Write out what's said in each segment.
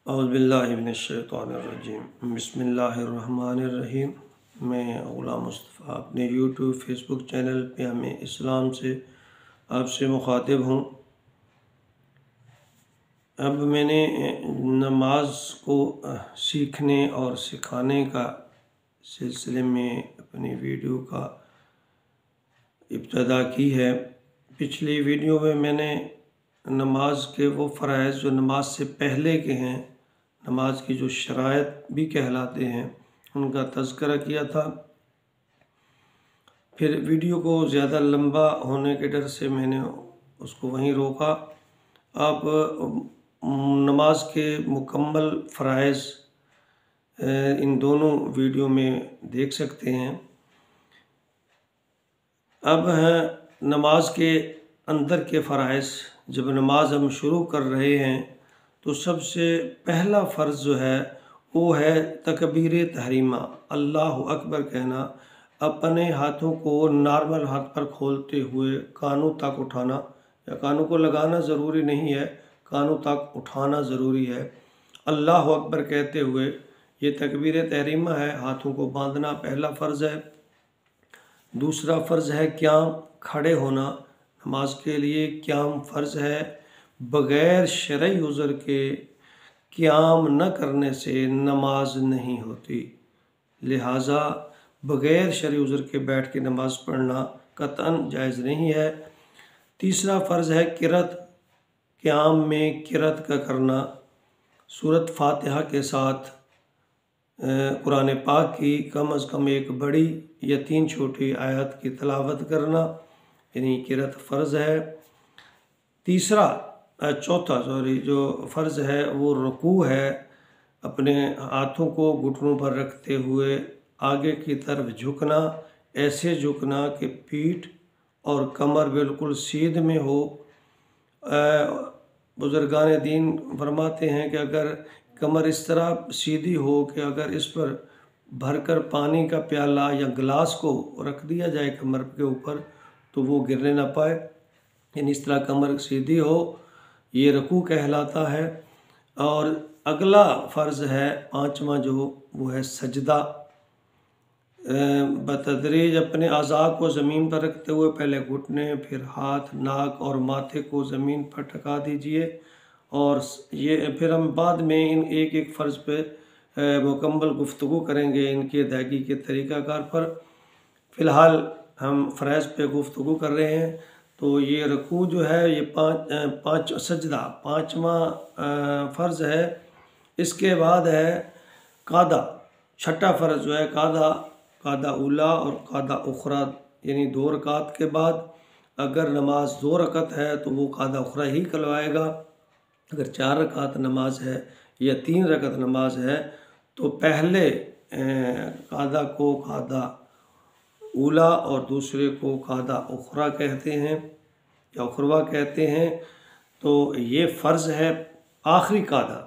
औज़ुबिल्लाहिमिनश्शैतानिर्रजीम बिस्मिल्लाहिर्रहमानिर्रहीम। मैं ग़ुलाम मुस्तफ़ा अपने यूट्यूब फेसबुक चैनल पे हमें इस्लाम से आपसे मुखातिब हूँ। अब मैंने नमाज को सीखने और सिखाने का सिलसिले में अपनी वीडियो का इब्तिदा की है। पिछली वीडियो में मैंने नमाज के वो फ़राइज़ जो नमाज से पहले के हैं, नमाज की जो शराइत भी कहलाते हैं, उनका तज़किरा किया था। फिर वीडियो को ज़्यादा लंबा होने के डर से मैंने उसको वहीं रोका। आप नमाज के मुकम्मल फ़राइज़ इन दोनों वीडियो में देख सकते हैं। अब हैं नमाज के अंदर के फ़राइज़। जब नमाज हम शुरू कर रहे हैं तो सबसे पहला फ़र्ज़ जो है वो है तकबीर तहरीमा, अल्लाहु अकबर कहना। अपने हाथों को नॉर्मल हाथ पर खोलते हुए कानों तक उठाना, या कानों को लगाना ज़रूरी नहीं है, कानों तक उठाना ज़रूरी है। अल्लाहु अकबर कहते हुए ये तकबीर तहरीमा है। हाथों को बांधना पहला फ़र्ज़ है। दूसरा फ़र्ज़ है क़याम, खड़े होना। नमाज के लिए क़याम फ़र्ज़ है। बग़ैर शरई उज़्र के क़याम न करने से नमाज नहीं होती, लिहाजा बग़ैर शरई उज़्र के बैठ के नमाज़ पढ़ना कतअन जायज़ नहीं है। तीसरा फ़र्ज़ है क़िरात, क़याम में क़िरात का करना। सूरत फ़ातिहा के साथ कुरान पाक की कम अज़ कम एक बड़ी या 3 छोटी आयत की तिलावत करना, यानी क़िरात फ़र्ज़ है। चौथा जो फ़र्ज़ है वो रुकू है। अपने हाथों को घुटनों पर रखते हुए आगे की तरफ झुकना, ऐसे झुकना कि पीठ और कमर बिल्कुल सीध में हो। बुज़ुर्गान दीन फरमाते हैं कि अगर कमर इस तरह सीधी हो कि अगर इस पर भरकर पानी का प्याला या गिलास को रख दिया जाए कमर के ऊपर तो वो गिरने ना पाए, यानी इस तरह कमर सीधी हो, ये रुकू कहलाता है। और अगला फ़र्ज़ है पांचवा जो वो है सजदा। बतदरीज अपने अज़ा को ज़मीन पर रखते हुए पहले घुटने, फिर हाथ, नाक और माथे को ज़मीन पर टिका दीजिए। और ये फिर हम बाद में इन एक एक फ़र्ज़ पे मुकम्मल गुफ्तगू करेंगे इनकी अदायगी के तरीक़ाकार पर। फ़िलहाल हम फ़राइज़ पे गुफ्तगू कर रहे हैं। तो ये रुकू जो है ये सजदा पाँचवा फ़र्ज़ है। इसके बाद है कादा, छठा फ़र्ज़ जो है कादा उला और कादा उखरा, यानी 2 रकात के बाद अगर नमाज 2 रकात है तो वो कादा उखरा ही कहलाएगा। अगर 4 रकात नमाज है या 3 रकात नमाज है तो पहले कादा को कादा उला और दूसरे को कादा उखरा कहते हैं या उखरवा कहते हैं। तो ये फ़र्ज़ है आखिरी कादा,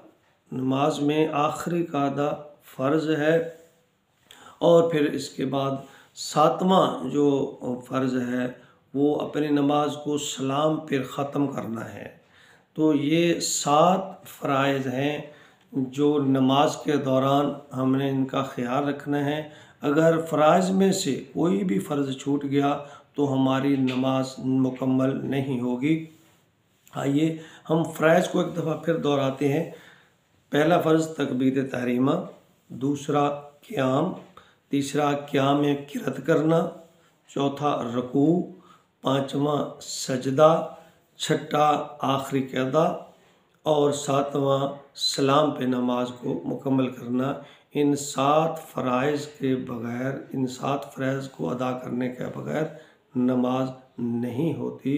नमाज में आखिरी कादा फ़र्ज़ है। और फिर इसके बाद 7वां जो फ़र्ज़ है वो अपनी नमाज को सलाम पर ख़त्म करना है। तो ये 7 फ़राइज़ हैं जो नमाज के दौरान हमने इनका ख्याल रखना है। अगर फ़राइज़ में से कोई भी फ़र्ज़ छूट गया तो हमारी नमाज मुकम्मल नहीं होगी। आइए हम फ़राइज़ को एक दफ़ा फिर दोहराते हैं। पहला फ़र्ज़ तकबीर तहरीमा, दूसरा क़याम, तीसरा क़याम में क़िरात करना, चौथा रुकू, पांचवा सजदा, छठा आखिरी क़यादा और 7वां सलाम पे नमाज को मुकम्मल करना। इन 7 फ़राइज़ के बग़ैर, इन 7 फ़राइज़ को अदा करने के बग़ैर नमाज नहीं होती।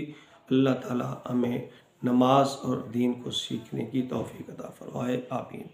अल्लाह ताला हमें नमाज और दीन को सीखने की तौफ़ीक़ अता फ़रमाए। आमीन।